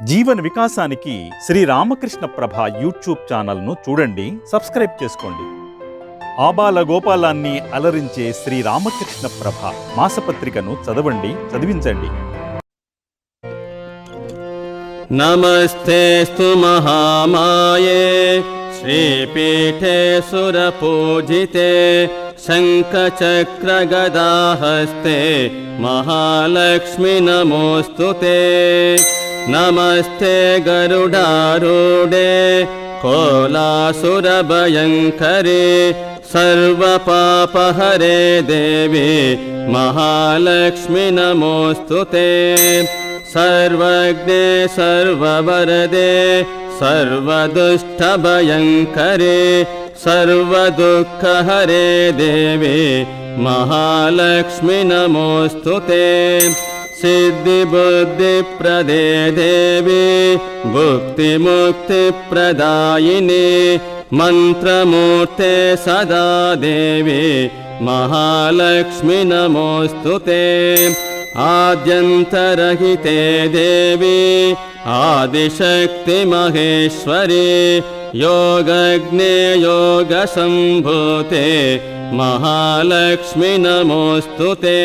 జీవన వికాసానికి శ్రీ రామకృష్ణ ప్రభ యూట్యూబ్ ఛానల్ను చూడండి, సబ్స్క్రైబ్ చేసుకోండి. ఆబాల గోపాలాన్ని అలరించే శ్రీ రామకృష్ణ ప్రభ మాసపత్రికను చదవండి, చదివించండి. నమస్తేస్తు మహామాయే శ్రీపీఠే సురపూజితే శంఖచక్రగదాహస్తే మహాలక్ష్మి నమోస్తుతే. నమస్తే గరుడారూఢే కోలాసురభయంకరే సర్వపాపహరే దేవి మహాలక్ష్మి నమోస్తుతే. సర్వజ్ఞే సర్వవరదే సర్వదుష్టభయంకరే సర్వదుఃఖహరే దేవి మహాలక్ష్మి నమోస్తుతే. సిద్ధిబుద్ధిప్రదే దేవి భుక్తిముక్తిప్రదాయిని మంత్రమూర్తే సదా దేవి మహాలక్ష్మి నమోస్తుతే. ఆద్యంతరహితే దేవి ఆదిశక్తి మహేశ్వరి యోగజ్ఞే యోగ సంభూతే మహాలక్ష్మి నమోస్తుతే.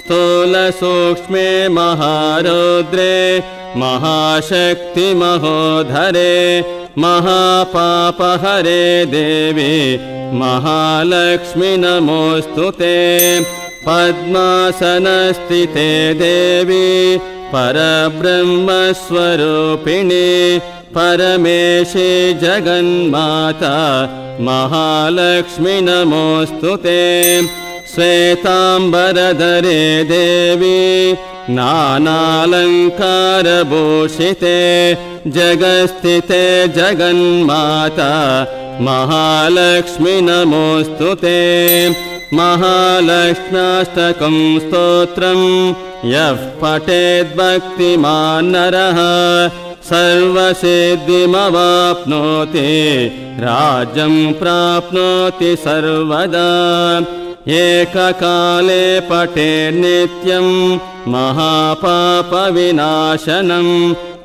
స్థూల సూక్ష్మే మహారౌద్రే మహాశక్తి మహోధరే మహాపాపహరే దేవి మహాలక్ష్మి నమోస్తుతే. పద్మాసనస్థితే దేవి పరబ్రహ్మస్వరూపిణి పరమేశి జగన్మాతా మహాలక్ష్మి నమోస్తుతే. శ్వేతాంబరధరే దేవి నానాలంకారభూషితే జగస్థితే జగన్మాతా మహాలక్ష్మి నమోస్తుతే. మహాలక్ష్మ్యాష్టకం స్తోత్రం యః పఠేద్భక్తిమాన్ నరః సర్వసిద్ధిమవాప్నోతి రాజ్యం ప్రాప్నోతి సర్వదా. ఏకకాలే పఠేన్నిత్యం మహాపాపవినాశనం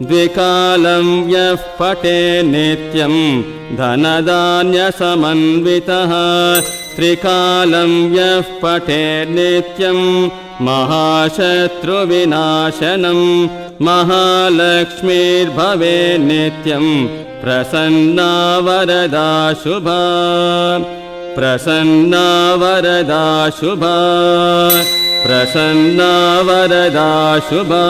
ద్వికాలం యః పఠేన్నిత్యం ధనధాన్యసమన్వితః త్రికాలం యః పఠేన్నిత్యం మహాశత్రువినాశనం మహాలక్ష్మీర్భవేన్నిత్యం ప్రసన్నా వరదా శుభా. ప్రసన్నా వరదా శుభా ప్రసన్నా వరదా శుభా.